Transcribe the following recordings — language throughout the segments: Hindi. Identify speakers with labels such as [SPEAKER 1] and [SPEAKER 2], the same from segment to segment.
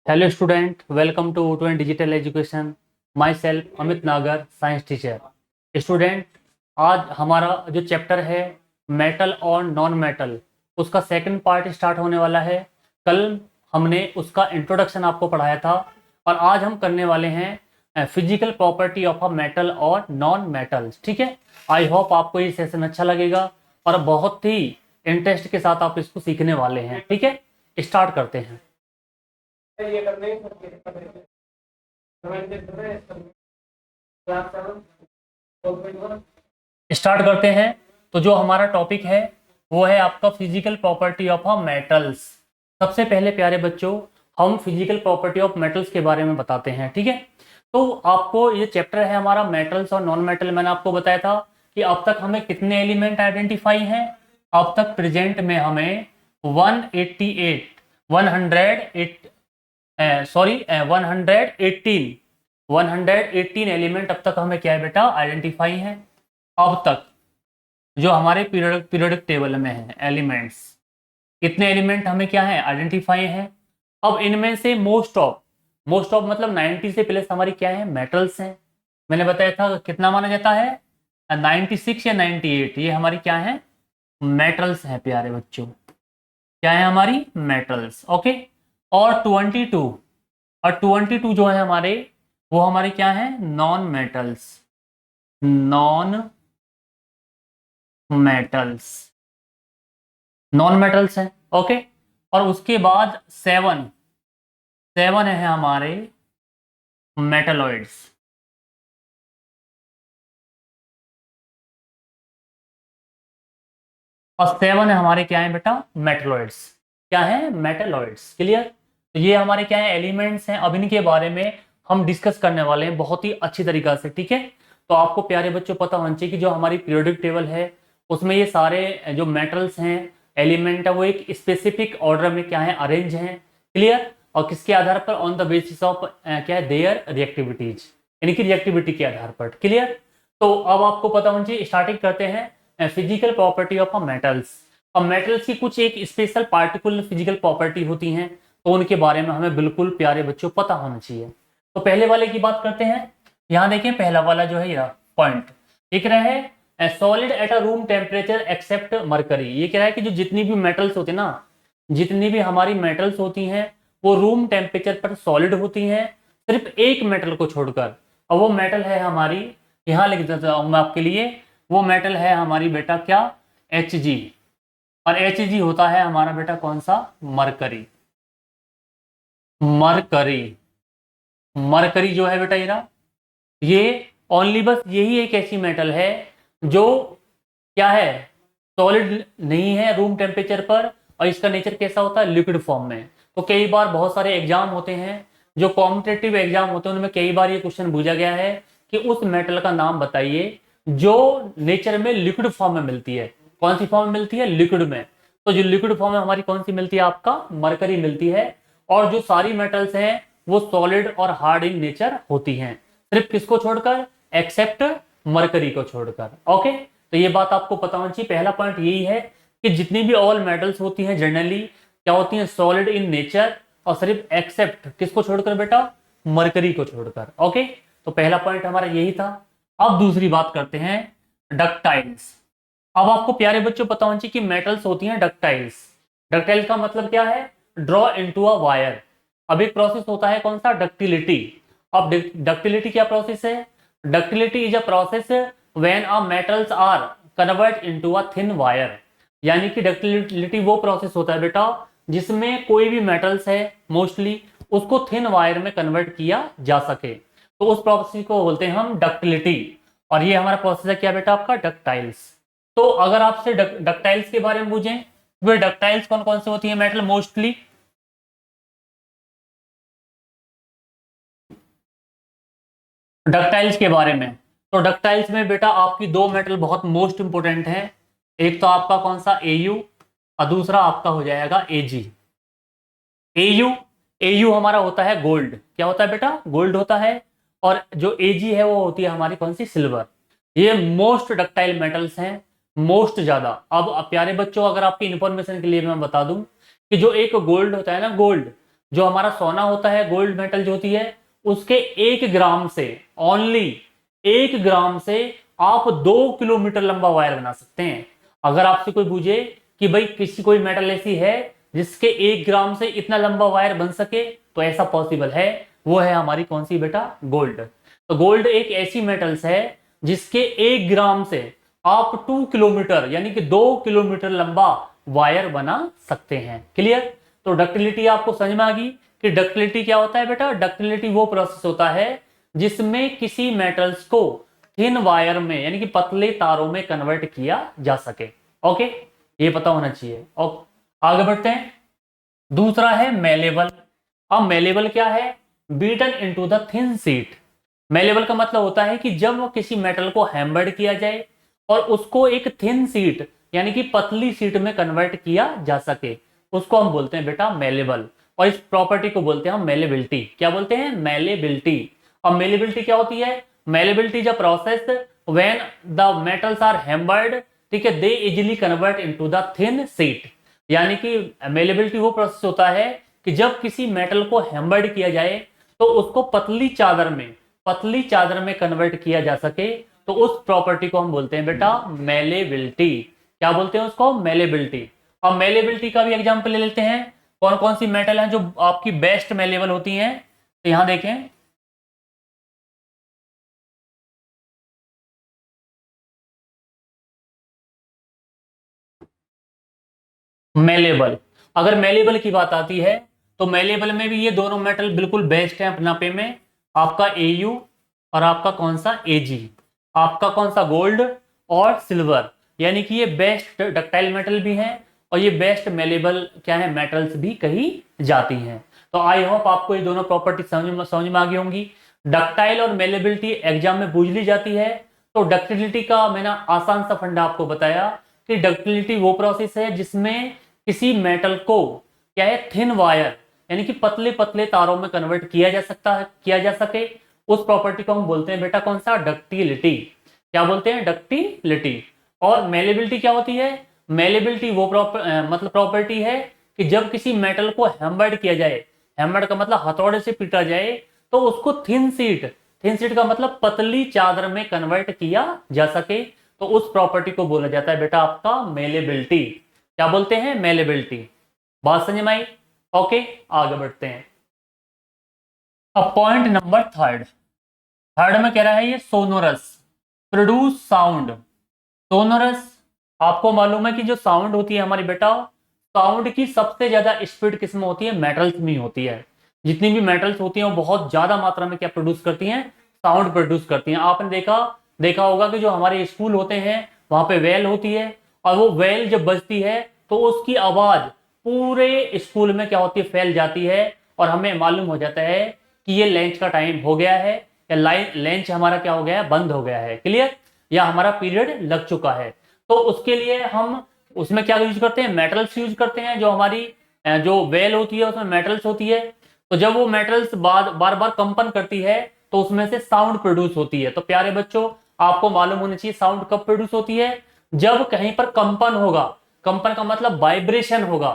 [SPEAKER 1] Hello student, welcome to and digital education. Myself Amit Nagar, science teacher. Student, आज हमारा जो चैप्टर है मेटल और नॉन मेटल, उसका सेकंड पार्ट स्टार्ट होने वाला है। कल हमने उसका इंट्रोडक्शन आपको पढ़ाया था और आज हम करने वाले हैं physical property of a metal और नॉन मेटल्स। ठीक है, आई होप आपको ये सेशन अच्छा लगेगा और बहुत ही इंटरेस्ट के साथ आप इसको सीखने वाले हैं। ठीक है, स्टार्ट करते हैं। स्टार्ट करते हैं। तो जो हमारा टॉपिक है वो है आपका physical property of a metals. सबसे पहले प्यारे बच्चों, हम फिजिकल प्रॉपर्टी ऑफ मेटल्स के बारे में बताते हैं। ठीक है, तो आपको ये चैप्टर है हमारा मेटल्स और नॉन मेटल। मैंने आपको बताया था कि अब तक हमें कितने एलिमेंट आइडेंटिफाई हैं। अब तक प्रेजेंट में हमें 188 118 एलिमेंट अब तक हमें क्या है बेटा आइडेंटिफाई हैं। अब तक जो हमारे पीरियोडिक टेबल में है एलिमेंट्स, कितने एलिमेंट हमें क्या है आइडेंटिफाई हैं। अब इनमें से मोस्ट ऑफ मतलब 90 से प्लस हमारी क्या है मेटल्स हैं। मैंने बताया था कितना माना जाता है 96 या 98, ये हमारी क्या है मेटल्स हैं प्यारे बच्चों, क्या है हमारी मेटल्स। ओके, और 22 जो है हमारे, वो हमारे क्या है नॉन मेटल्स नॉन मेटल्स हैं। ओके, और उसके बाद सेवन है हमारे मेटलॉइड्स। और 7 है हमारे क्या है बेटा मेटलॉइड्स। क्या है मेटलॉइड्स, क्लियर। तो ये हमारे क्या है एलिमेंट्स हैं। अब इनके बारे में हम डिस्कस करने वाले हैं बहुत ही अच्छी तरीका से। ठीक है, तो आपको प्यारे बच्चों पता होना चाहिए कि जो हमारी पीरियोडिक टेबल है उसमें ये सारे जो मेटल्स हैं एलिमेंट है वो एक स्पेसिफिक ऑर्डर में क्या है अरेंज हैं। क्लियर, और किसके आधार पर ऑन द बेसिस ऑफ क्या है देयर रिएक्टिविटीज, इनकी रिएक्टिविटी के आधार पर। क्लियर, तो अब आपको पता होना चाहिए। स्टार्टिंग करते हैं physical property of a metals. अब मेटल्स की कुछ एक स्पेशल पार्टिकुलर फिजिकल प्रॉपर्टी होती हैं, तो उनके बारे में हमें बिल्कुल प्यारे बच्चों पता होना चाहिए। तो पहले वाले की बात करते हैं। यहाँ देखें पहला वाला जो है ये पॉइंट दिख रहा है solid at a room temperature except mercury. ये कह रहा है कि जो जितनी भी मेटल्स होती है ना, जितनी भी हमारी मेटल्स होती हैं वो रूम टेम्परेचर पर सॉलिड होती हैं, सिर्फ एक मेटल को छोड़कर। और वो मेटल है हमारी, यहाँ लिख देता हूँ मैं आपके लिए, वो मेटल है हमारी बेटा क्या Hg। और Hg होता है हमारा बेटा कौन सा मरकरी। मरकरी मरकरी जो है बेटा ये ओनली बस यही एक ऐसी मेटल है जो क्या है सॉलिड नहीं है रूम टेम्परेचर पर, और इसका नेचर कैसा होता है लिक्विड फॉर्म में। तो कई बार बहुत सारे एग्जाम होते हैं जो कॉम्पिटेटिव एग्जाम होते हैं उनमें कई बार ये क्वेश्चन पूछा गया है कि उस मेटल का नाम बताइए जो नेचर में लिक्विड फॉर्म में मिलती है। कौन सी फॉर्म में मिलती है लिक्विड में। तो जो लिक्विड फॉर्म में हमारी कौन सी मिलती है आपका मरकरी मिलती है। और जो सारी मेटल्स हैं वो सॉलिड और हार्ड इन नेचर होती हैं, सिर्फ किसको छोड़कर एक्सेप्ट मरकरी को छोड़कर। ओके, तो ये बात आपको पता होनी चाहिए। पहला पॉइंट यही है कि जितनी भी ऑल मेटल्स होती हैं जनरली क्या होती हैं सॉलिड इन नेचर, और सिर्फ एक्सेप्ट किसको छोड़कर बेटा मरकरी को छोड़कर। ओके, तो पहला पॉइंट हमारा यही था। अब दूसरी बात करते हैं डक्टाइल्स। अब आपको प्यारे बच्चों पता होना चाहिए कि मेटल्स होती हैं डक्टाइल्स। डक्टाइल का मतलब क्या है ड्रॉ इनटू अ वायर। अब एक प्रोसेस होता है कौन सा डक्टिलिटी। अब डक्टिलिटी क्या प्रोसेस है, ductility is a process when a metals are convert into a thin wire. यानी कि डक्टिलिटी वो प्रोसेस होता है बेटा जिसमें कोई भी मेटल्स है मोस्टली उसको थिन वायर में कन्वर्ट किया जा सके, तो उस प्रोसेस को बोलते हैं हम डक्टिलिटी। और ये हमारा प्रोसेस है क्या बेटा आपका डक्टाइल्स। तो अगर आपसे डक्टाइल्स के बारे में पूछें वे डक्टाइल्स कौन कौन से होती है मेटल मोस्टली, डक्टाइल्स के बारे में। तो डक्टाइल्स में बेटा आपकी दो मेटल बहुत मोस्ट इंपोर्टेंट हैं। एक तो आपका कौन सा Au और दूसरा आपका हो जाएगा Ag। Au Au हमारा होता है गोल्ड। क्या होता है बेटा गोल्ड होता है। और जो Ag है वो होती है हमारी कौन सी सिल्वर। ये मोस्ट डक्टाइल मेटल्स हैं, मोस्ट ज्यादा। अब प्यारे बच्चों अगर आपकी इंफॉर्मेशन के लिए मैं बता दूं कि जो एक गोल्ड होता है ना, गोल्ड जो हमारा सोना होता है, गोल्ड मेटल जो होती है, उसके 1 ग्राम से, ओनली 1 ग्राम से आप 2 किलोमीटर लंबा वायर बना सकते हैं। अगर आपसे कोई पूछे कि भाई किसी कोई मेटल ऐसी है जिसके 1 ग्राम से इतना लंबा वायर बन सके, तो ऐसा पॉसिबल है। वो है हमारी कौन सी बेटा? गोल्ड। तो गोल्ड एक ऐसी मेटल्स है जिसके 1 ग्राम से आप 2 किलोमीटर यानी कि 2 किलोमीटर लंबा वायर बना सकते हैं। क्लियर? तो डक्टिलिटी आपको समझ में आ गई कि डक्टिलिटी क्या होता है बेटा? डक्टिलिटी वो प्रोसेस होता है जिसमें किसी मेटल्स को थिन वायर में यानी कि पतले तारों में कन्वर्ट किया जा सके। ओके, ये पता होना चाहिए। और आगे बढ़ते हैं। दूसरा है मेलेबल। अब मेलेबल क्या है? Beaten into the thin sheet. Malleable का मतलब होता है कि जब किसी मेटल को हैमर्ड किया जाए और उसको एक थिन शीट यानी कि पतली शीट में कन्वर्ट किया जा सके, उसको हम बोलते हैं बेटा मेलेबल। और इस प्रॉपर्टी को बोलते हैं हम मेलेबिलिटी। क्या बोलते हैं? मेलेबिलिटी। अब मेलेबिलिटी क्या होती है? Malleability is a process when the metals are hammered, ठीक है, they easily convert into the thin sheet. यानी कि मेलेबिलिटी वो प्रोसेस होता है कि जब किसी मेटल को हैमर्ड किया जाए तो उसको पतली चादर में कन्वर्ट किया जा सके, तो उस प्रॉपर्टी को हम बोलते हैं बेटा मेलेबिलिटी। क्या बोलते हैं उसको? मेलेबिलिटी। अब मेलेबिलिटी का भी एग्जांपल ले लेते हैं। कौन कौन सी मेटल हैं जो आपकी बेस्ट मेलेबल होती हैं? तो यहां देखें, मेलेबल। अगर मेलेबल की बात आती है तो मेलेबल में भी ये दोनों मेटल बिल्कुल बेस्ट हैं अपना पे में। आपका एयू और आपका कौन सा? एजी। आपका कौन सा? गोल्ड और सिल्वर। यानी कि ये बेस्ट डक्टाइल मेटल भी हैं और ये बेस्ट मेलेबल क्या है? मेटल्स भी कही जाती हैं। तो आई होप आपको ये दोनों प्रॉपर्टी समझ में आ गई होंगी। डक्टाइल और मेलेबिलिटी एग्जाम में पूछ ली जाती है। तो डक्टिलिटी का मैंने आसान सा फंडा आपको बताया कि डक्टिलिटी वो प्रोसेस है जिसमें किसी मेटल को क्या है? थिन वायर यानी कि पतले पतले तारों में कन्वर्ट किया जा सकता है, किया जा सके। उस प्रॉपर्टी को हम बोलते हैं बेटा कौन सा? डक्टिलिटी। क्या बोलते हैं? डक्टिलिटी। और मेलेबिलिटी क्या होती है? मेलेबिलिटी वो मतलब प्रॉपर्टी है कि जब किसी मेटल को हैमर्ड किया जाए, हैमर्ड का मतलब हथौड़े से पीटा जाए, तो उसको थिन शीट का मतलब पतली चादर में कन्वर्ट किया जा सके, तो उस प्रॉपर्टी को बोला जाता है बेटा आपका मेलेबिलिटी। क्या बोलते हैं? मेलेबिलिटी। बात समझ में आई? ओके, आगे बढ़ते हैं। अब पॉइंट नंबर थर्ड। थर्ड में कह रहा है ये सोनोरस, प्रोड्यूस साउंड। सोनोरस, आपको मालूम है कि जो साउंड होती है हमारी बेटा, साउंड की सबसे ज्यादा स्पीड किस में होती है? मेटल्स में होती है। जितनी भी मेटल्स होती हैं वो बहुत ज्यादा मात्रा में क्या प्रोड्यूस करती हैं? साउंड प्रोड्यूस करती हैं। आपने देखा देखा होगा कि जो हमारे स्कूल होते हैं वहां पे वेल होती है, और वो वेल जब बजती है तो उसकी आवाज पूरे स्कूल में क्या होती है? फैल जाती है, और हमें मालूम हो जाता है कि ये लंच का टाइम हो गया है, या लंच हमारा क्या हो गया है? बंद हो गया है। क्लियर? या हमारा पीरियड लग चुका है। तो उसके लिए हम उसमें क्या यूज करते हैं? मेटल्स यूज करते हैं। जो हमारी जो वेल होती है उसमें मेटल्स होती है। तो जब वो मेटल्स बार बार कंपन करती है तो उसमें से साउंड प्रोड्यूस होती है। तो प्यारे बच्चों, आपको मालूम होना चाहिए साउंड कब प्रोड्यूस होती है? जब कहीं पर कंपन होगा। कंपन का मतलब वाइब्रेशन होगा।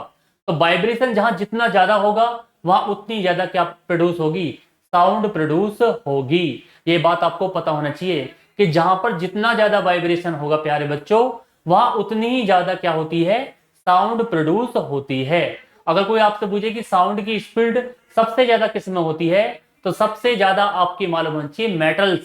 [SPEAKER 1] तो वाइब्रेशन जहां जितना ज्यादा होगा वहां उतनी ज्यादा क्या प्रोड्यूस होगी? साउंड प्रोड्यूस होगी। ये बात आपको पता होना चाहिए कि जहां पर जितना ज्यादा वाइब्रेशन होगा प्यारे बच्चों, वहां उतनी ही ज्यादा क्या होती है? साउंड प्रोड्यूस होती है। अगर कोई आपसे पूछे कि साउंड की स्पीड सबसे ज्यादा किस में होती है, तो सबसे ज्यादा आपकी मालूम होनी चाहिए मेटल्स,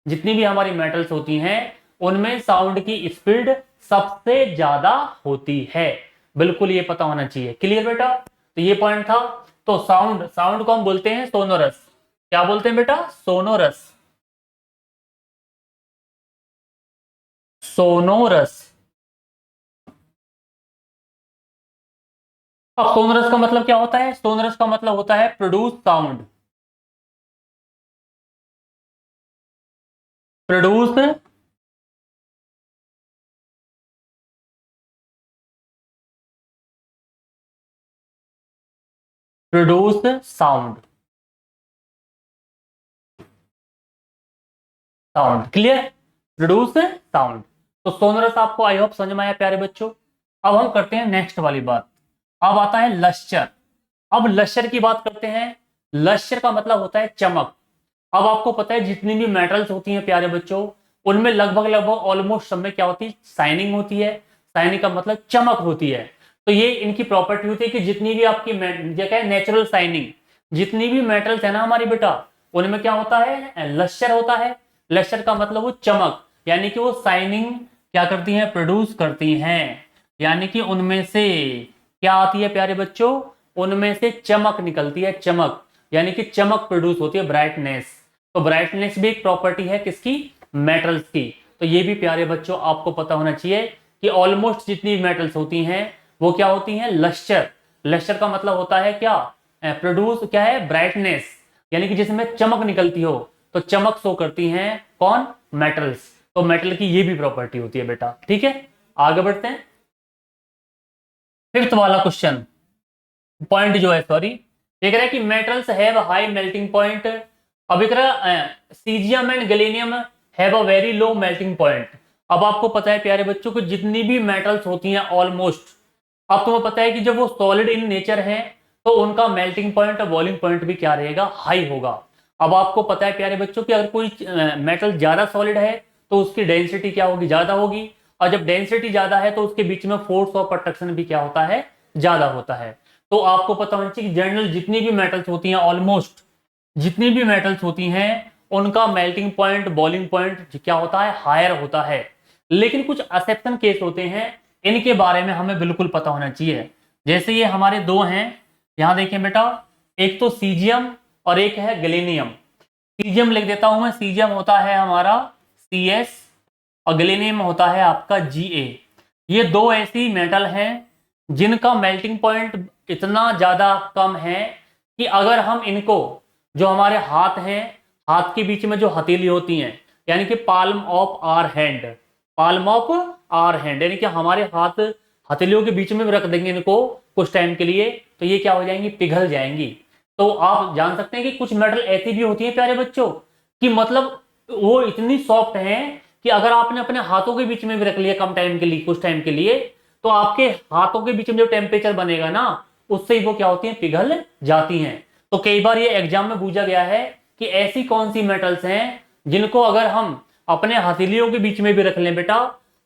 [SPEAKER 1] जितनी भी हमारी मेटल्स होती हैं उनमें साउंड की स्पीड सबसे ज्यादा होती है। बिल्कुल ये पता होना चाहिए। क्लियर बेटा? तो ये पॉइंट था। तो साउंड साउंड को हम बोलते हैं सोनोरस। क्या बोलते हैं बेटा? सोनोरस। सोनोरस। अब सोनरस का मतलब क्या होता है? सोनरस का मतलब होता है produce sound. Produce produce sound. Sound. Clear? Produce sound. तो सोनरस आपको आई होप समझ में आया प्यारे बच्चों। अब हम करते हैं नेक्स्ट वाली बात। अब आता है लश्चर। अब लश्चर की बात करते हैं। लश्चर का मतलब होता है चमक। अब आपको पता है जितनी भी मेटल्स होती हैं प्यारे बच्चों, उनमें लगभग लगभग ऑलमोस्ट सब में क्या होती है, शाइनिंग होती है। शाइनिंग का मतलब चमक होती है। तो ये इनकी प्रॉपर्टी होती है कि जितनी भी आपकी क्या है नेचुरल शाइनिंग, जितनी भी मेटल्स है ना हमारी बेटा, उनमें क्या होता है, लश्चर होता है। लश्चर का मतलब वो चमक, यानी कि वो शाइनिंग क्या करती हैं, प्रोड्यूस करती हैं। यानी कि उनमें से क्या आती है प्यारे बच्चों, उनमें से चमक निकलती है, चमक, यानी कि चमक प्रोड्यूस होती है, ब्राइटनेस। तो ब्राइटनेस भी एक प्रॉपर्टी है किसकी, मेटल्स की। तो ये भी प्यारे बच्चों आपको पता होना चाहिए कि ऑलमोस्ट जितनी मेटल्स होती हैं वो क्या होती हैं, लश्चर। लश्चर का मतलब होता है क्या, प्रोड्यूस क्या है, ब्राइटनेस, यानी कि जिसमें चमक निकलती हो। तो चमक शो करती हैं कौन, मेटल्स। तो मेटल की ये भी प्रॉपर्टी होती है बेटा। ठीक है, आगे बढ़ते हैं। फिफ्थ वाला क्वेश्चन, पॉइंट जो है, सॉरी, ये कह रहा है कि metals have high melting point. अब ये कह रहा है caesium and gallium have a very low melting point. अब आपको पता है प्यारे बच्चों को जितनी भी मेटल्स होती हैं ऑलमोस्ट, अब तुम्हें पता है कि जब वो सॉलिड इन नेचर है तो उनका मेल्टिंग पॉइंट और बॉइलिंग पॉइंट भी क्या रहेगा, हाई होगा। अब आपको पता है प्यारे बच्चों कि अगर कोई मेटल ज्यादा सॉलिड है तो उसकी डेंसिटी क्या होगी, ज्यादा होगी। और जब डेंसिटी ज्यादा है तो उसके बीच में फोर्स ऑफ अट्रैक्शन भी क्या होता है, ज्यादा होता है। तो आपको पता होना चाहिए कि जनरल जितनी भी मेटल्स होती हैं, ऑलमोस्ट जितनी भी मेटल्स होती हैं, उनका मेल्टिंग पॉइंट बॉइलिंग पॉइंट क्या होता है, हायर होता है। लेकिन कुछ एक्सेप्शन केस होते हैं, इनके बारे में हमें बिल्कुल पता होना चाहिए। जैसे ये हमारे दो हैं, यहां देखें बेटा, एक तो सीजियम और एक है गैलियम। सीजियम लिख देता हूं मैं, सीजियम होता है हमारा CS और गैलियम होता है आपका Ga। ये दो ऐसी मेटल हैं जिनका मेल्टिंग पॉइंट इतना ज्यादा कम है कि अगर हम इनको, जो हमारे हाथ हैं, हाथ के बीच में जो हथेली होती हैं, यानी कि palm of our hand, palm of our hand, यानी कि हमारे हाथ हथेलियों के बीच में भी रख देंगे इनको कुछ टाइम के लिए, तो ये क्या हो जाएंगी, पिघल जाएंगी। तो आप जान सकते हैं कि कुछ मेटल ऐसी भी होती है प्यारे बच्चों कि मतलब वो इतनी सॉफ्ट हैं कि अगर आपने अपने हाथों के बीच में भी रख लिया कम टाइम के लिए, कुछ टाइम के लिए, तो आपके हाथों के बीच में जो टेम्परेचर बनेगा ना, उससे ही वो क्या होती हैं, पिघल जाती हैं। तो कई बार ये एग्जाम में पूछा गया है कि ऐसी कौन सी मेटल्स हैं जिनको अगर हम अपने हथेलियों के बीच में भी रख लें बेटा,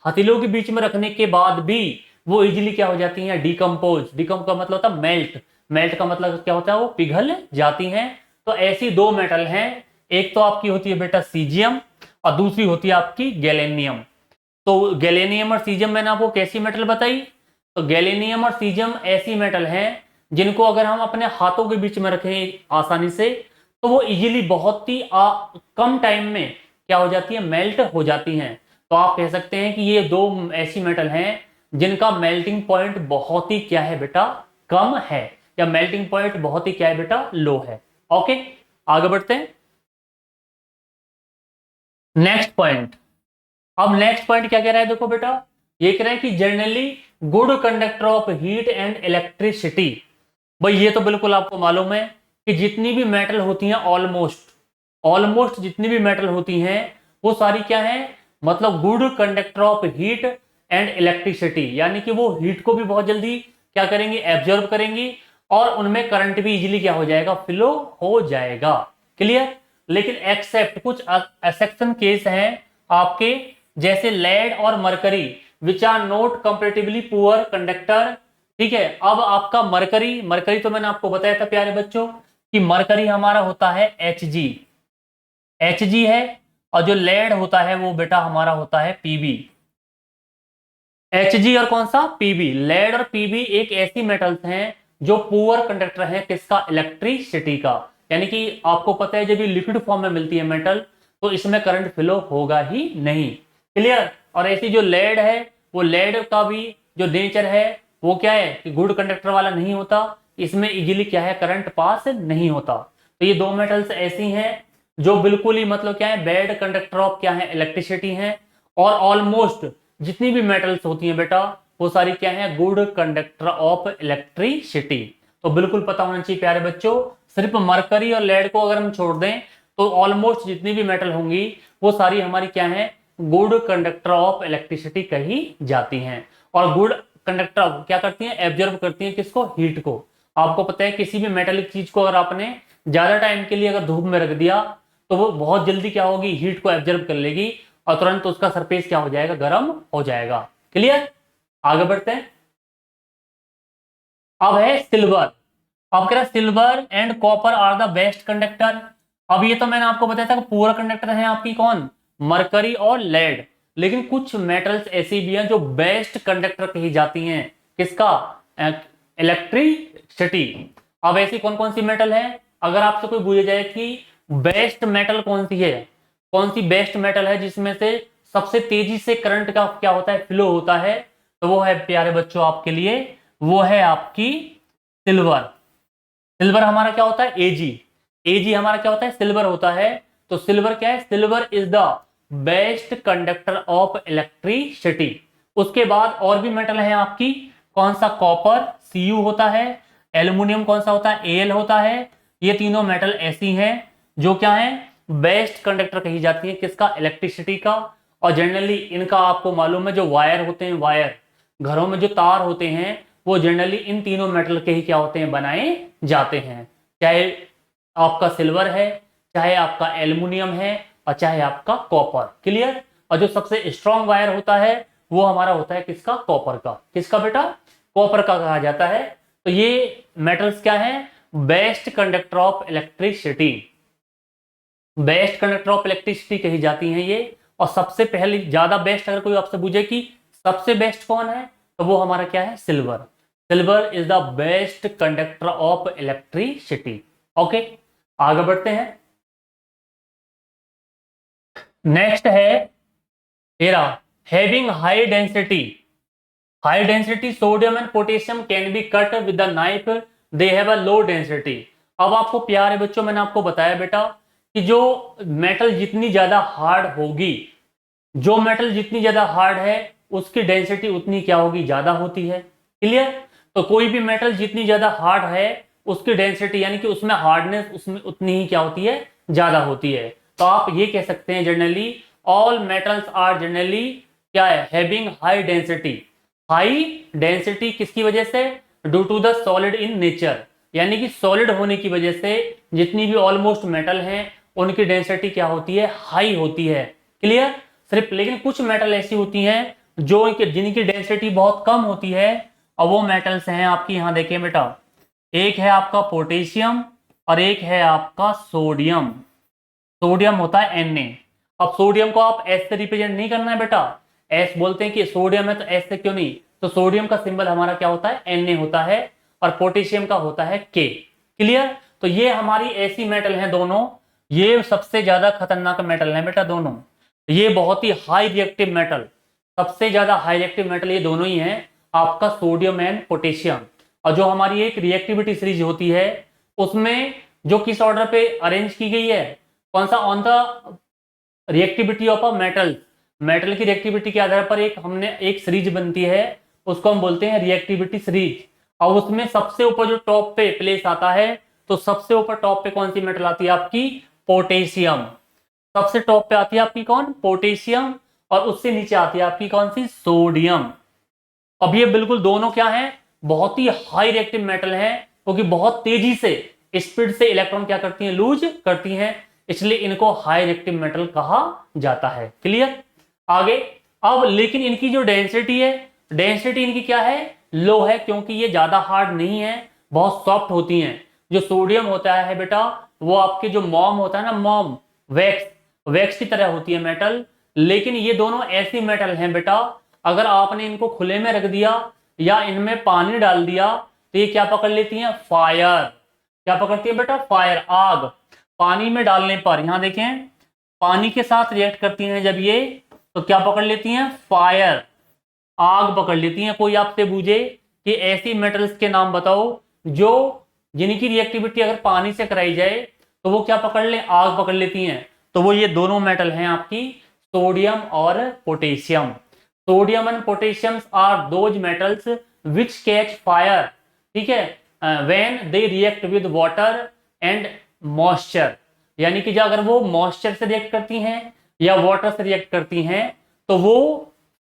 [SPEAKER 1] हथेलियों के बीच में रखने के बाद भी वो इजीली क्या हो जाती हैं, डिकम्पोज। डिकम का मतलब होता है मेल्ट, मेल्ट का मतलब क्या होता है, वो पिघल जाती हैं। तो ऐसी दो मेटल हैं, एक तो आपकी होती है बेटा सीजियम और दूसरी होती है आपकी गैलेनियम। तो गैलेनियम और सीजियम मैंने आपको कैसी मेटल बताई, तो गैलेनियम और सीजियम ऐसी मेटल हैं जिनको अगर हम अपने हाथों के बीच में रखें आसानी से, तो वो इजीली बहुत ही कम टाइम में क्या हो जाती है, मेल्ट हो जाती हैं। तो आप कह सकते हैं कि ये दो ऐसी मेटल हैं जिनका मेल्टिंग पॉइंट बहुत ही क्या है बेटा, कम है, या मेल्टिंग पॉइंट बहुत ही क्या है बेटा, लो है। ओके, आगे बढ़ते हैं। नेक्स्ट पॉइंट, अब नेक्स्ट पॉइंट क्या कह रहा है, देखो बेटा, ये कह रहा है कि generally good conductor of heat and electricity. भाई ये तो बिल्कुल आपको मालूम है कि जितनी भी मेटल होती हैं, ऑलमोस्ट ऑलमोस्ट जितनी भी मेटल होती हैं वो सारी क्या है, मतलब good conductor of heat and electricity, यानी कि वो हीट को भी बहुत जल्दी क्या करेंगी, एब्जॉर्ब करेंगी, और उनमें करंट भी इजीली क्या हो जाएगा, फ्लो हो जाएगा। क्लियर। लेकिन एक्सेप्ट कुछ एक्सेप्शन केस हैं आपके, जैसे लेड और mercury, which are not comparatively poor conductor. ठीक है, अब आपका मरकरी, मरकरी तो मैंने आपको बताया था प्यारे बच्चों कि मरकरी हमारा होता है Hg, Hg है, और जो लेड होता है वो बेटा हमारा होता है Pb। Hg और कौन सा, Pb। लेड और Pb एक ऐसी मेटल्स हैं जो पुअर कंडक्टर हैं किसका, इलेक्ट्रिसिटी का। यानी कि आपको पता है जब ये लिक्विड फॉर्म में मिलती है मेटल, तो इसमें करंट फ्लो होगा ही नहीं। क्लियर। और ऐसी जो लेड है, वो लेड का भी जो नेचर है वो क्या है कि गुड कंडक्टर वाला नहीं होता, इसमें इजीली क्या है, करंट पास नहीं होता। तो ये दो मेटल्स ऐसी हैं जो बिल्कुल ही मतलब क्या है, बैड कंडक्टर ऑफ क्या है, इलेक्ट्रिसिटी है। और ऑलमोस्ट जितनी भी मेटल्स होती हैं बेटा, वो सारी क्या है, गुड कंडक्टर ऑफ इलेक्ट्रिसिटी। तो बिल्कुल पता होना चाहिए प्यारे बच्चों, सिर्फ मरकरी और लेड को अगर हम छोड़ दें तो ऑलमोस्ट जितनी भी मेटल होंगी वो सारी हमारी क्या है, गुड कंडक्टर ऑफ इलेक्ट्रिसिटी कही जाती हैं। और गुड कंडक्टर क्या करती हैं, एब्जॉर्ब करती हैं किसको, हीट को। आपको पता है किसी भी मेटेलिक चीज को अगर आपने ज्यादा टाइम के लिए अगर धूप में रख दिया तो वो बहुत जल्दी क्या होगी, हीट को एब्जॉर्ब कर लेगी और तुरंत उसका सरफेस क्या हो जाएगा, गर्म हो जाएगा। क्लियर, आगे बढ़ते हैं। अब है सिल्वर। अब कह रहा है silver and copper are the best conductor. अब ये तो मैंने आपको बताया था कि पूरा कंडक्टर है आपकी कौन, मरकरी और लेड। लेकिन कुछ मेटल्स ऐसी भी हैं जो बेस्ट कंडक्टर कही जाती हैं, किसका, इलेक्ट्रिसिटी। अब ऐसी कौन कौन सी मेटल है, अगर आपसे कोई पूछा जाए कि बेस्ट मेटल कौन सी है, कौन सी बेस्ट मेटल है जिसमें से सबसे तेजी से करंट का क्या होता है, फ्लो होता है, तो वो है प्यारे बच्चों आपके लिए, वो है आपकी सिल्वर। सिल्वर हमारा क्या होता है, एजी। एजी हमारा क्या होता है, सिल्वर होता है। तो सिल्वर क्या है, silver is the best conductor of electricity. उसके बाद और भी मेटल है आपकी, कौन सा, कॉपर Cu होता है, एल्यूमिनियम कौन सा होता है, Al होता है। ये तीनों मेटल ऐसी हैं जो क्या है, बेस्ट कंडक्टर कही जाती है किसका, इलेक्ट्रिसिटी का। और जनरली इनका आपको मालूम है जो वायर होते हैं, वायर घरों में जो तार होते हैं वो जनरली इन तीनों मेटल के ही क्या होते हैं, बनाए जाते हैं। चाहे आपका सिल्वर है, चाहे आपका एल्युमिनियम है, और चाहे आपका कॉपर। क्लियर। और जो सबसे स्ट्रॉन्ग वायर होता है वो हमारा होता है किसका, कॉपर का। किसका बेटा, कॉपर का कहा जाता है। तो ये मेटल्स क्या है, best conductor of electricity, best conductor of electricity कही जाती हैं ये। और सबसे पहले ज्यादा बेस्ट अगर कोई आपसे पूछे कि सबसे बेस्ट कौन है, तो वो हमारा क्या है, silver. Silver is the best conductor of electricity. Okay, आगे बढ़ते हैं। नेक्स्ट है तेरा, having high density. High density sodium and potassium can be cut with the knife, they have a low density. अब आपको प्यारे बच्चों मैंने आपको बताया बेटा कि जो मेटल जितनी ज्यादा हार्ड होगी, जो मेटल जितनी ज्यादा हार्ड है उसकी डेंसिटी उतनी क्या होगी, ज्यादा होती है। क्लियर। तो कोई भी मेटल जितनी ज्यादा हार्ड है उसकी डेंसिटी यानी कि उसमें हार्डनेस उसमें उतनी ही क्या होती है, ज्यादा होती है। तो आप ये कह सकते हैं generally all metals are generally क्या है, having high density. High density किसकी वजह से, due to the solid in nature, यानी कि सॉलिड होने की वजह से जितनी भी ऑलमोस्ट मेटल हैं उनकी डेंसिटी क्या होती है, हाई होती है। क्लियर। सिर्फ लेकिन कुछ मेटल ऐसी होती हैं जो जिनकी डेंसिटी बहुत कम होती है, और वो मेटल्स हैं आपकी, यहां देखिए बेटा, एक है आपका पोटेशियम और एक है आपका सोडियम। सोडियम होता है Na। अब सोडियम को आप एस से रिप्रेजेंट नहीं करना है बेटा, एस बोलते हैं कि सोडियम है तो एस से क्यों नहीं, तो सोडियम का सिंबल हमारा क्या होता है, Na होता है, और पोटेशियम का होता है K। क्लियर। तो ये हमारी ऐसी मेटल हैं दोनों, ये सबसे ज्यादा खतरनाक मेटल है बेटा दोनों। ये बहुत ही हाई रिएक्टिव मेटल, सबसे ज्यादा हाई रिएक्टिव मेटल ये दोनों ही हैं, आपका सोडियम एंड पोटेशियम। और जो हमारी एक रिएक्टिविटी सीरीज होती है उसमें जो किस ऑर्डर पे अरेंज की गई है, कौन सा, on the reactivity of a metal, metal की रिएक्टिविटी के आधार पर एक हमने एक सीरीज बनती है, उसको हम बोलते हैं रिएक्टिविटी सीरीज। और उसमें सबसे ऊपर जो टॉप पे प्लेस आता है, तो सबसे ऊपर टॉप पे कौन सी मेटल आती है आपकी, पोटेशियम। सबसे टॉप पे आती है आपकी कौन, पोटेशियम, और उससे नीचे आती है आपकी कौन सी, सोडियम। अब ये बिल्कुल दोनों क्या है, बहुत ही हाई रिएक्टिव मेटल है, क्योंकि बहुत तेजी से स्पीड से इलेक्ट्रॉन क्या करती हैं, लूज करती हैं, इसलिए इनको हाई रिएक्टिव मेटल कहा जाता है। क्लियर। आगे। अब लेकिन इनकी जो डेंसिटी है, डेंसिटी इनकी क्या है, लो है, क्योंकि ये ज्यादा हार्ड नहीं है, बहुत सॉफ्ट होती हैं। जो सोडियम होता है बेटा, वो आपके जो मॉम होता है ना, मॉम, वैक्स, वैक्स की तरह होती है मेटल। लेकिन ये दोनों ऐसी मेटल हैं बेटा, अगर आपने इनको खुले में रख दिया या इनमें पानी डाल दिया तो ये क्या पकड़ लेती हैं, फायर। क्या पकड़ती है बेटा, फायर, आग। पानी में डालने पर यहां देखें, पानी के साथ रिएक्ट करती हैं जब ये, तो क्या पकड़ लेती हैं, फायर, आग पकड़ लेती हैं। कोई आपसे पूछे कि ऐसी मेटल्स के नाम बताओ जो जिनकी रिएक्टिविटी अगर पानी से कराई जाए तो वो क्या पकड़ ले, आग पकड़ लेती हैं, तो वो ये दोनों मेटल हैं आपकी, सोडियम और पोटेशियम। Sodium and potassium are those metals which catch fire, ठीक है, when they react with water and moisture. यानी कि जो अगर वो मॉइस्चर से रिएक्ट करती हैं या वाटर से रिएक्ट करती हैं तो वो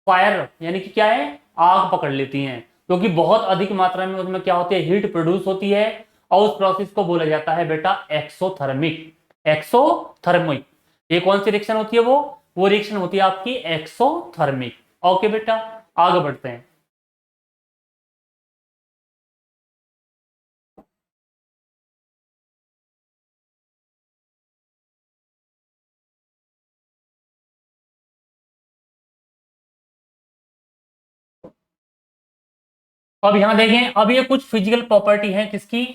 [SPEAKER 1] फायर यानी कि क्या है, आग पकड़ लेती हैं। क्योंकि बहुत अधिक मात्रा में उसमें क्या होती है, हीट प्रोड्यूस होती है, और उस प्रोसेस को बोला जाता है बेटा एक्सोथर्मिक। एक्सोथर्मिक, ये कौन सी रिएक्शन होती है, वो रिएक्शन होती है आपकी एक्सोथर्मिक। ओके बेटा, आगे बढ़ते हैं। अब यहां देखें, अब ये कुछ फिजिकल प्रॉपर्टी है किसकी,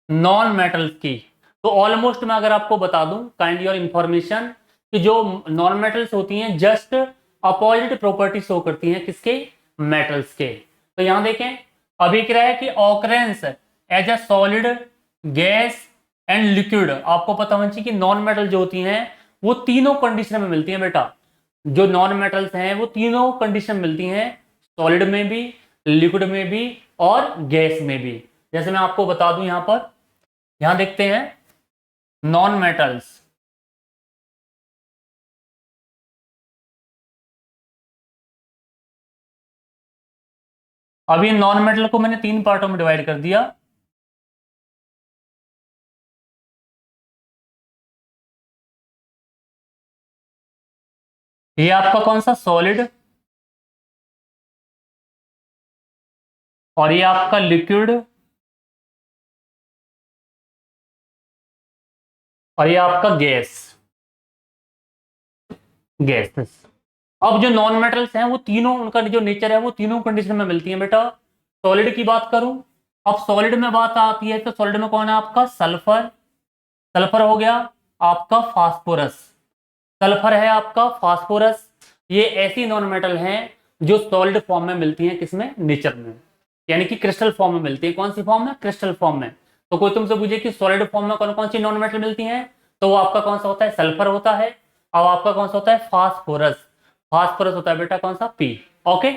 [SPEAKER 1] नॉन मेटल्स की। तो ऑलमोस्ट मैं अगर आपको बता दूं काइंड योर इंफॉर्मेशन, कि जो नॉन मेटल्स होती हैं जस्ट अपोजिट प्रॉपर्टी शो करती हैं किसके, मेटल्स के। तो यहां देखें, अभी क्या है कि occurrence as a solid, gas and liquid, आपको पता होना चाहिए कि नॉन मेटल जो होती हैं वो तीनों कंडीशन में मिलती हैं बेटा। जो नॉन मेटल्स हैं वो तीनों कंडीशन मिलती हैं, सॉलिड में भी, लिक्विड में भी और गैस में भी। जैसे मैं आपको बता दूं, यहां पर, यहां देखते हैं नॉन मेटल्स। अब ये नॉन मेटल को मैंने तीन पार्टों में डिवाइड कर दिया। ये आपका कौन सा, सॉलिड, और ये आपका लिक्विड, और ये आपका गैस, गैसेस। अब जो नॉन मेटल्स हैं वो तीनों, उनका जो नेचर है वो तीनों कंडीशन में मिलती है बेटा। सॉलिड की बात करूं, अब सॉलिड में बात आती है तो सॉलिड में कौन है आपका, सल्फर, सल्फर हो गया आपका फास्फोरस, सल्फर है आपका फास्फोरस। ये ऐसी नॉन मेटल हैं जो सॉलिड फॉर्म में मिलती हैं, किसमें, नेचर में, यानी कि क्रिस्टल फॉर्म में मिलती है। कौन सी फॉर्म में, क्रिस्टल फॉर्म में। तो कोई तुमसे पूछे कि सॉलिड फॉर्म में कौन कौन सी नॉन मेटल मिलती हैं, तो वो आपका कौन सा होता है, सल्फर होता है। अब आपका कौन सा होता है, फास्फोरस, फास्फोरस होता है बेटा कौन सा, पी। ओके,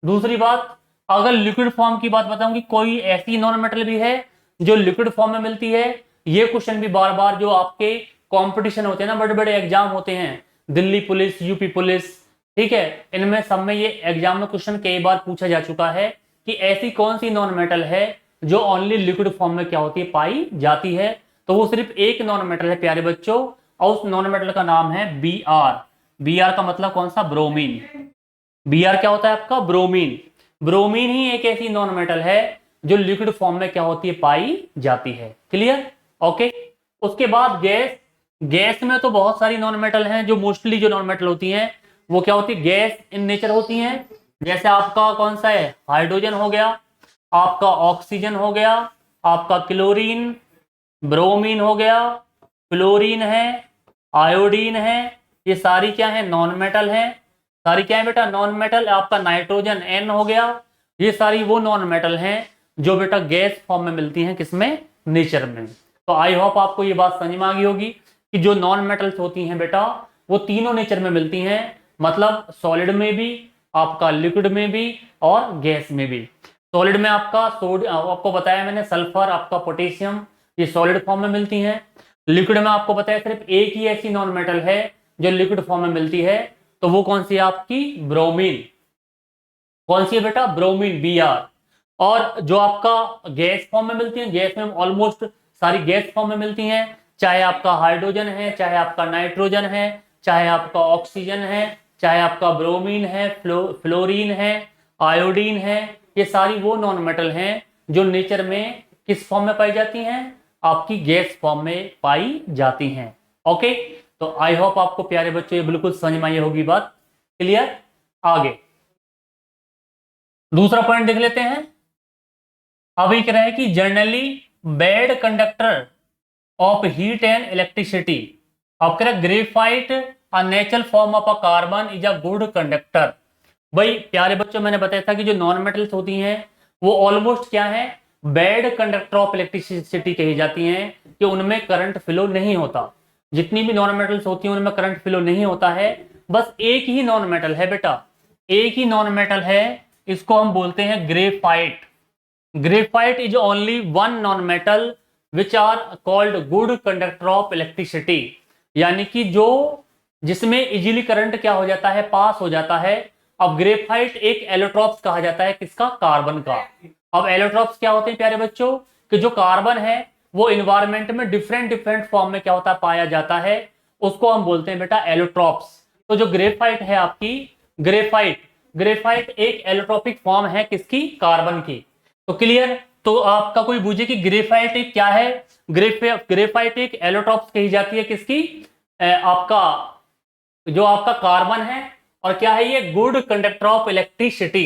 [SPEAKER 1] दूसरी बात, अगर लिक्विड फॉर्म की बात बताऊंगी, कोई ऐसी नॉन मेटल भी है जो लिक्विड फॉर्म में मिलती है। ये क्वेश्चन भी बार बार जो आपके कंपटीशन होते हैं ना, बड़े बड़े एग्जाम होते हैं, दिल्ली पुलिस, यूपी पुलिस, ठीक है, इनमें सब में ये एग्जाम में क्वेश्चन कई बार पूछा जा चुका है कि ऐसी कौन सी नॉन मेटल है जो ओनली लिक्विड फॉर्म में क्या होती है, पाई जाती है। तो वो सिर्फ एक नॉन मेटल है प्यारे बच्चों, और उस नॉन मेटल का नाम है बी आर। बी आर का मतलब कौन सा, ब्रोमीन। बी आर क्या होता है आपका, ब्रोमीन। ब्रोमीन ही एक ऐसी नॉन मेटल है जो लिक्विड फॉर्म में क्या होती है, पाई जाती है। Clear, okay. उसके बाद गैस, गैस में तो बहुत सारी नॉन मेटल हैं, जो मोस्टली जो नॉन मेटल होती हैं वो क्या होती है, गैस इन नेचर होती हैं। जैसे आपका कौन सा है, हाइड्रोजन हो गया, आपका ऑक्सीजन हो गया, आपका क्लोरीन, ब्रोमीन हो गया, फ्लोरीन है, आयोडीन है। ये सारी क्या है, नॉन मेटल है। सारी क्या है बेटा, नॉन मेटल। आपका नाइट्रोजन एन हो गया। ये सारी वो नॉन मेटल हैं जो बेटा गैस फॉर्म में मिलती हैं, किसमें, नेचर में। तो आई होप आपको ये बात समझ में आ गई होगी कि जो नॉन मेटल्स होती हैं बेटा वो तीनों नेचर में मिलती हैं, मतलब सॉलिड में भी, आपका लिक्विड में भी और गैस में भी। सॉलिड में आपका आपको बताया मैंने, सल्फर, आपका पोटेशियम, ये सॉलिड फॉर्म में मिलती हैं। लिक्विड में आपको बताया सिर्फ एक ही ऐसी नॉन मेटल है जो लिक्विड फॉर्म में मिलती है, तो वो कौन सी है आपकी, ब्रोमीन। कौन सी है बेटा, ब्रोमीन, बी आर। और जो आपका गैस फॉर्म में मिलती है, गैस में ऑलमोस्ट सारी गैस फॉर्म में मिलती हैं, चाहे आपका हाइड्रोजन है, चाहे आपका नाइट्रोजन है, चाहे आपका ऑक्सीजन है, चाहे आपका ब्रोमीन है, फ्लोरीन है, आयोडीन है। ये सारी वो नॉन मेटल हैं जो नेचर में किस फॉर्म में पाई जाती हैं, आपकी गैस फॉर्म में पाई जाती हैं। ओके, तो आई होप आपको प्यारे बच्चों ये बिल्कुल समझ में आई होगी बात। क्लियर, आगे दूसरा पॉइंट देख लेते हैं। अभी कह रहा है कि generally bad conductor of heat and electricity. अब कह रहा है graphite a natural form of a carbon is a good conductor. भाई प्यारे बच्चों, मैंने बताया था कि जो नॉन मेटल्स होती हैं वो ऑलमोस्ट क्या है, बैड कंडक्टर ऑफ इलेक्ट्रिसिटी कही जाती हैं, कि उनमें करंट फ्लो नहीं होता। जितनी भी नॉन मेटल्स होती हैं उनमें करंट फ्लो नहीं होता है। बस एक ही नॉन मेटल है बेटा, एक ही नॉन मेटल है, इसको हम बोलते हैं graphite. Graphite is only one non metal which are called good conductor of electricity. यानी कि जो, जिसमें इजीली करंट क्या हो जाता है, पास हो जाता है, अब ग्रेफाइट एक एलोट्रॉप्स कहा जाता है, किसका? कार्बन का। अब एलोट्रॉप्स क्या होते हैं प्यारे बच्चों? कि जो कार्बन है वो इन्वायरमेंट में डिफरेंट डिफरेंट फॉर्म में क्या होता है? पाया जाता है, उसको हम बोलते हैं बेटा एलोट्रॉप्स। तो जो ग्रेफाइट है आपकी, ग्रेफाइट ग्रेफाइट एक एलोट्रॉपिक फॉर्म है किसकी? कार्बन की। तो क्लियर? तो आपका कोई पूछे कि ग्रेफाइट एक क्या है? ग्रेफाइट एक एलोट्रॉप्स कही जाती है किसकी? आपका जो आपका कार्बन है। और क्या है ये? Good conductor of electricity,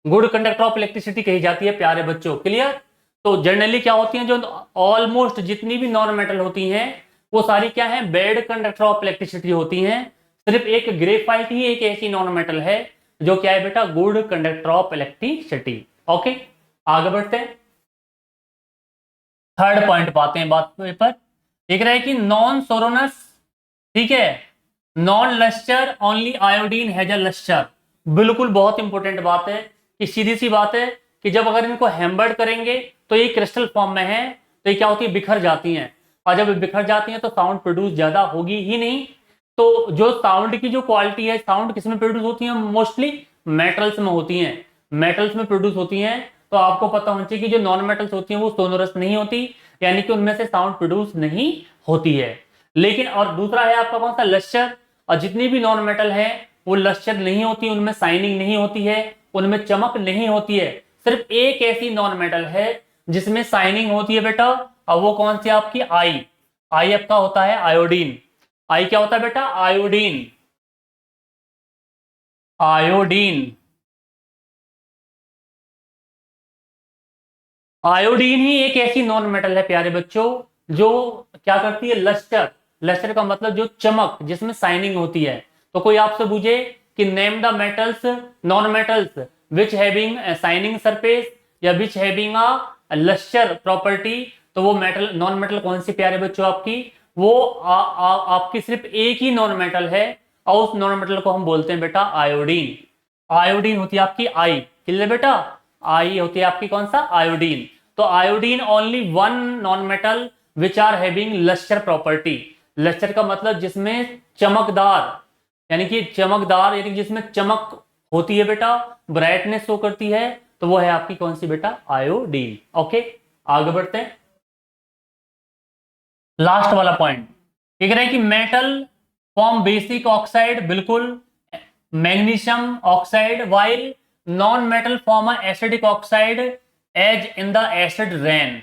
[SPEAKER 1] good conductor of electricity कही जाती है प्यारे बच्चों। क्लियर? तो जनरली क्या होती हैं, जो ऑलमोस्ट जितनी भी नॉन मेटल होती हैं वो सारी क्या है? बैड कंडक्टर ऑफ इलेक्ट्रिसिटी होती हैं। सिर्फ एक ग्रेफाइट ही एक ऐसी नॉन मेटल है जो क्या है बेटा? Good conductor of electricity. Okay, आगे बढ़ते हैं, थर्ड पॉइंट पाते हैं बात पर। देख रहे हैं कि नॉन सोरोनस, ठीक है, non lustre, only iodine has a lustre. बिल्कुल बहुत इंपॉर्टेंट बात है कि सीधी सी बात है कि जब अगर इनको हैम्बर्ड करेंगे तो ये क्रिस्टल फॉर्म में है, तो ये क्या होती है? बिखर जाती हैं। और जब बिखर जाती हैं तो साउंड प्रोड्यूस ज्यादा होगी ही नहीं। तो जो साउंड की जो क्वालिटी है, साउंड किस में प्रोड्यूस होती है? मोस्टली मेटल्स में होती हैं, मेटल्स में प्रोड्यूस होती हैं। तो आपको पता होना चाहिए कि जो नॉन मेटल्स होती हैं वो सोनोरस नहीं होती, यानी कि उनमें से साउंड प्रोड्यूस नहीं होती है। लेकिन और दूसरा है आपका कौन सा? लस्टर। और जितनी भी नॉन मेटल है वो लस्टर नहीं होती, उनमें साइनिंग नहीं होती है, उनमें चमक नहीं होती है। सिर्फ एक ऐसी नॉन मेटल है जिसमें साइनिंग होती है बेटा, और वो कौन सी? आपकी आई। आई आपका होता है आयोडीन। आई क्या होता है बेटा? आयोडीन। आयोडीन, आयोडीन ही एक ऐसी नॉन मेटल है प्यारे बच्चों जो क्या करती है? लस्टर। लस्टर का मतलब जो चमक, जिसमें साइनिंग होती है। तो कोई आपसे पूछे कि name the metals, non metals which having shining surface या which having a lustre property, तो वो मेटल, नॉन मेटल कौन सी प्यारे बच्चों आपकी? वो आपकी सिर्फ एक ही नॉन मेटल है, और उस नॉन मेटल को हम बोलते हैं बेटा आयोडीन। आयोडीन होती है आपकी आई। क्लियर बेटा? आई होती है आपकी कौन सा? आयोडीन। तो iodine only one non metal which are having lustre property. Lustre का मतलब जिसमें चमकदार, यानी कि चमकदार, यानी कि जिसमें चमक होती है बेटा, ब्राइटनेस शो करती है, तो वो है आपकी कौन सी बेटा? आयोडीन। ओके, आगे बढ़ते हैं, लास्ट वाला पॉइंट। ठीक है कि मेटल फॉर्म बेसिक ऑक्साइड, बिल्कुल, magnesium oxide, while non metal form acidic oxide as in the acid rain.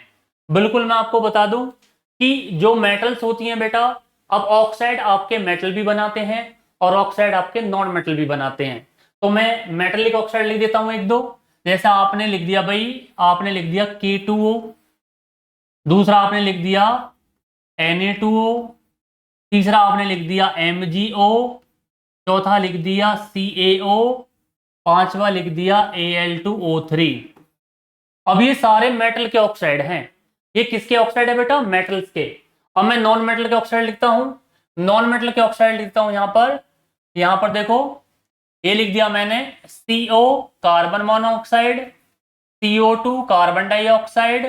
[SPEAKER 1] बिल्कुल मैं आपको बता दूं कि जो मेटल्स होती हैं बेटा, अब ऑक्साइड आपके मेटल भी बनाते हैं और ऑक्साइड आपके नॉन मेटल भी बनाते हैं। तो मैं मेटेलिक ऑक्साइड लिख देता हूं एक दो। जैसा आपने लिख दिया भाई, आपने लिख दिया K2O, दूसरा आपने लिख दिया Na2O, तीसरा आपने लिख दिया MgO, चौथा लिख दिया CaO, पांचवा लिख दिया Al2O3। अब ये सारे मेटल के ऑक्साइड हैं। ये किसके ऑक्साइड है बेटा? मेटल्स के। अब मैं नॉन मेटल के ऑक्साइड लिखता हूं, नॉन मेटल के ऑक्साइड लिखता हूं यहां पर देखो, ये लिख दिया मैंने CO carbon monoxide, CO2 carbon dioxide,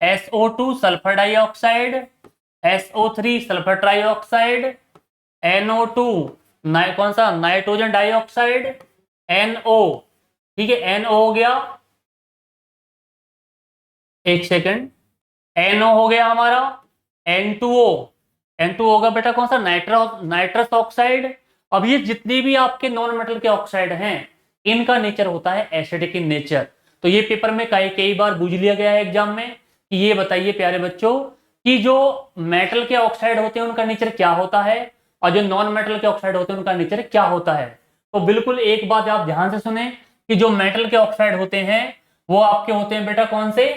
[SPEAKER 1] SO2 sulphur dioxide, SO3 sulphur trioxide, NO2 कौन सा? नाइट्रोजन डाइऑक्साइड, NO, ठीक है, NO हो गया, एक सेकंड, NO हो गया हमारा, N2O, N2O होगा बेटा कौन सा? Nitrous oxide. अब ये जितने भी आपके नॉन मेटल के ऑक्साइड हैं, इनका नेचर होता है एसिडिक इन नेचर। तो ये पेपर में कई बार पूछ लिया गया है एग्जाम में कि ये बताइए प्यारे बच्चों कि जो मेटल के ऑक्साइड होते हैं उनका नेचर क्या होता है, और जो नॉन मेटल के ऑक्साइड होते हैं उनका नेचर क्या होता है। तो बिल्कुल एक बात आप ध्यान से सुने कि जो मेटल के ऑक्साइड होते हैं वो आपके होते हैं बेटा कौन से?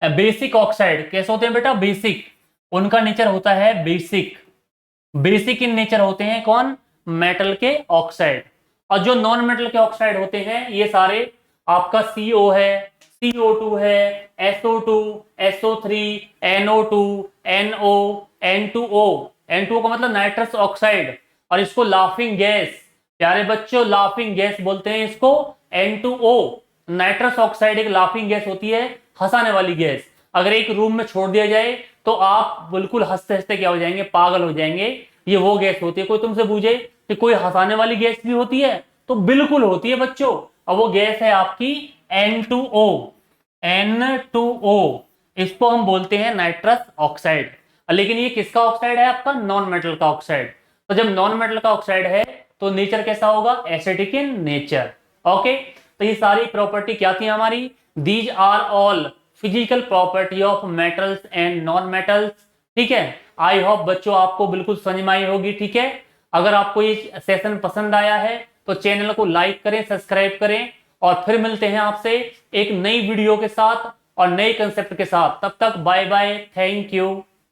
[SPEAKER 1] Basic oxide. कैसे होते हैं बेटा? बेसिक। उनका नेचर होता है बेसिक। बेसिक इन नेचर होते हैं कौन? मेटल के ऑक्साइड। और जो नॉन मेटल के ऑक्साइड होते हैं ये सारे आपका CO है, CO2 है, SO2, SO3, NO2, NO, N2O। N2O का मतलब नाइट्रस ऑक्साइड, और इसको लाफिंग गैस, प्यारे बच्चों लाफिंग गैस बोलते हैं इसको, N2O। नाइट्रस ऑक्साइड एक लाफिंग गैस होती है, हंसाने वाली गैस। अगर एक रूम में छोड़ दिया जाए तो आप बिल्कुल हंसते हंसते क्या हो जाएंगे? पागल हो जाएंगे। ये वो गैस होती है। कोई तुमसे पूछे कि कोई हंसाने वाली गैस भी होती है, तो बिल्कुल होती है बच्चों। और वो गैस है आपकी N2O। N2O, इसको हम बोलते हैं नाइट्रस ऑक्साइड। लेकिन ये किसका ऑक्साइड है? आपका नॉन मेटल का ऑक्साइड। तो जब नॉन मेटल का ऑक्साइड है तो नेचर कैसा होगा? Acidic in nature. ओके, तो ये सारी प्रॉपर्टी क्या थी हमारी? These are all physical property of metals and non metals. ठीक है, आई होप बच्चों आपको बिल्कुल समझ में आई होगी। ठीक है, अगर आपको ये सेशन पसंद आया है तो चैनल को लाइक करें, सब्सक्राइब करें, और फिर मिलते हैं आपसे एक नई वीडियो के साथ और नए कंसेप्ट के साथ। तब तक बाय बाय, थैंक यू।